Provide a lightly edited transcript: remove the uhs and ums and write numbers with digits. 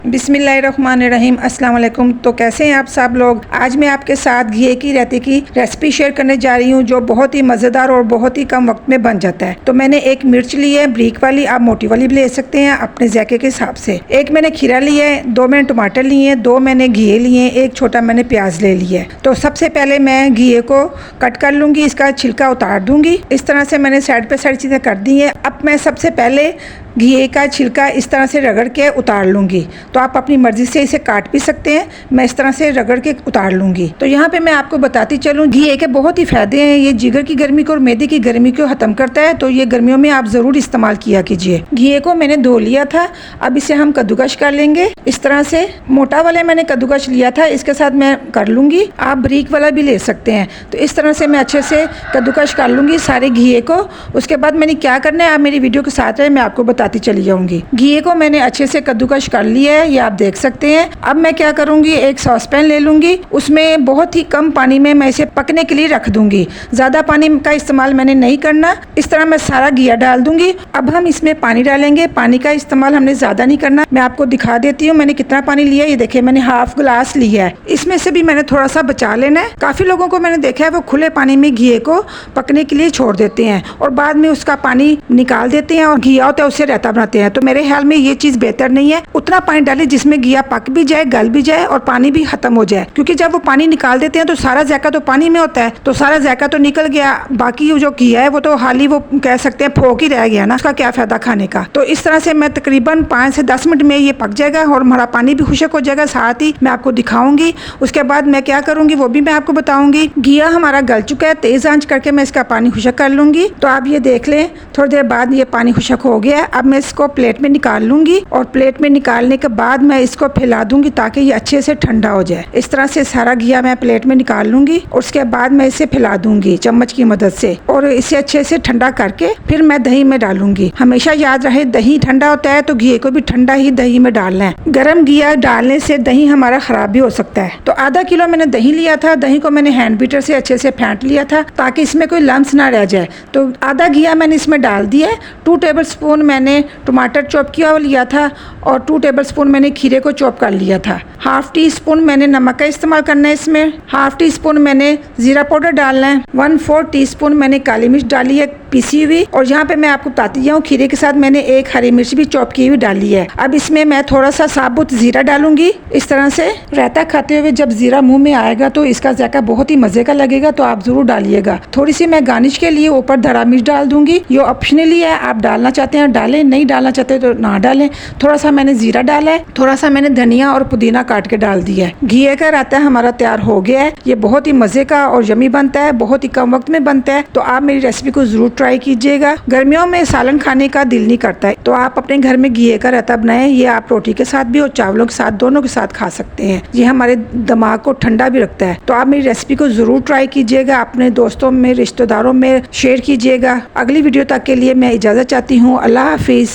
बिस्मिल्लाहिर्रहमानिर्रहीम, अस्सलाम वालेकुम। तो कैसे हैं आप सब लोग। आज मैं आपके साथ घी की रायते की रेसिपी शेयर करने जा रही हूँ जो बहुत ही मज़ेदार और बहुत ही कम वक्त में बन जाता है। तो मैंने एक मिर्च ली है ब्रीक वाली, आप मोटी वाली भी ले सकते हैं अपने जायके के हिसाब से। एक मैंने खीरा लिया है, 2 मैंने टमाटर लिए हैं, 2 मैंने घी लिए हैं, 1 छोटा मैंने प्याज ले लिया है। तो सबसे पहले मैं घी को कट कर लूँगी, इसका छिलका उतार दूँगी। इस तरह से मैंने साइड पे सारी चीज़ें कर दी हैं। अब मैं सबसे पहले घी का छिलका इस तरह से रगड़ के उतार लूँगी। तो आप अपनी मर्ज़ी से इसे काट भी सकते हैं, मैं इस तरह से रगड़ के उतार लूँगी। तो यहाँ पे मैं आपको बताती चलूँ, घी के बहुत ही फ़ायदे हैं। ये जिगर की गर्मी को और मैदे की गर्मी को ख़त्म करता है, तो ये गर्मियों में आप ज़रूर इस्तेमाल किया कीजिए। घी को मैंने धो लिया था, अब इसे हम कद्दूकश कर लेंगे। इस तरह से मोटा वाला मैंने कद्दूकश लिया था, इसके साथ मैं कर लूँगी। आप बारीक वाला भी ले सकते हैं। तो इस तरह से मैं अच्छे से कद्दूकश कर लूँगी सारे घी को। उसके बाद मैंने क्या करना है, आप मेरी वीडियो के साथ रहे, मैं आपको बताती चली जाऊंगी। घी को मैंने अच्छे से कद्दूकश कर लिया है, ये आप देख सकते हैं। अब मैं क्या करूंगी, एक सॉस पैन ले लूंगी, उसमें बहुत ही कम पानी में मैं इसे पकने के लिए रख दूंगी। ज़्यादा पानी का इस्तेमाल मैंने नहीं करना। इस तरह मैं सारा घी डाल दूंगी। अब हम इसमें पानी डालेंगे, पानी का इस्तेमाल हमने ज़्यादा नहीं करना। मैं आपको दिखा देती हूँ मैंने कितना पानी लिया है। ये देखिए मैंने हाफ गिलास लिया है, इसमें से भी मैंने थोड़ा सा बचा लेना है। काफ़ी लोगों को मैंने देखा है वो खुले पानी में घी को पकने के लिए छोड़ देते हैं और बाद में उसका पानी निकाल देते हैं और घी होता है उससे रायता बनाते हैं। तो मेरे ख्याल में ये चीज़ बेहतर नहीं है। उतना पानी डालें जिसमें घी पक भी जाए, गल भी जाए और पानी भी खत्म हो जाए। क्योंकि जब वो पानी निकाल देते हैं तो सारा जायका तो पानी में होता है, तो सारा जायका तो निकल गया, बाकी जो घी है वो तो हाली वो कह सकते हैं फोक ही रह गया ना, उसका क्या फायदा खाने का। तो इस तरह से मैं तकरीबन 5 से 10 मिनट में ये पक जाएगा और हमारा पानी भी खुशक हो जाएगा। साथ ही मैं आपको दिखाऊंगी उसके बाद मैं क्या करूंगी वो भी मैं आपको बताऊंगी। घी हमारा गल चुका है, तेज आंच करके मैं इसका पानी खुशक कर लूंगी। तो आप ये देख लें, थोड़ी देर बाद ये पानी खुशक हो गया है। अब मैं इसको प्लेट में निकाल लूंगी और प्लेट में निकालने के बाद मैं इसको फैला दूंगी ताकि ये अच्छे से ठंडा हो जाए। इस तरह से सारा घिया मैं प्लेट में निकाल लूंगी और उसके बाद मैं इसे फैला दूंगी चम्मच की मदद से और इसे अच्छे से ठंडा करके फिर मैं दही में डालूंगी। हमेशा याद रहे दही ठंडा होता है तो घी को भी ठंडा ही दही में डालना है। गर्म घिया डालने से दही हमारा खराब भी हो सकता है। तो आधा किलो मैंने दही लिया था, दही को मैंने हैंड बीटर से अच्छे से फेंट लिया था ताकि इसमें कोई लम्स ना रह जाए। तो आधा घिया मैंने इसमें डाल दिया। 2 टेबल स्पून मैंने टमाटर चॉप किया हुआ लिया था और 2 टेबल स्पून मैंने खीरे को चॉप कर लिया था। हाफ टी स्पून मैंने नमक का इस्तेमाल करना है इसमें। हाफ टी स्पून मैंने जीरा पाउडर डालना है। 1/4 टीस्पून मैंने काली मिर्च डाली है पिसी हुई। और यहाँ पे मैं आपको बताती जाऊँ, खीरे के साथ मैंने 1 हरी मिर्च भी चॉप की हुई डाली है। अब इसमें मैं थोड़ा सा साबुत जीरा डालूंगी। इस तरह से रायता खाते हुए जब जीरा मुंह में आएगा तो इसका जायका बहुत ही मजे का लगेगा, तो आप जरूर डालिएगा। थोड़ी सी मैं गार्निश के लिए ऊपर धरा मिर्च डाल दूंगी। ये ऑप्शनली है, आप डालना चाहते हैं डालें, नहीं डालना चाहते तो ना डालें। थोड़ा सा मैंने जीरा डाला है, थोड़ा सा मैंने धनिया और पुदीना काट के डाल दिया है। घी का रायता हमारा तैयार हो गया है। ये बहुत ही मजे का और यमी बनता है, बहुत ही कम वक्त में बनता है। तो आप मेरी रेसिपी को जरूर ट्राई कीजिएगा। गर्मियों में सालन खाने का दिल नहीं करता है, तो आप अपने घर में घी का रायता बनाएं। ये आप रोटी के साथ भी और चावलों के साथ, दोनों के साथ खा सकते हैं। ये हमारे दिमाग को ठंडा भी रखता है। तो आप मेरी रेसिपी को जरूर ट्राई कीजिएगा, अपने दोस्तों में रिश्तेदारों में शेयर कीजिएगा। अगली वीडियो तक के लिए मैं इजाजत चाहती हूँ। अल्लाह हाफिज।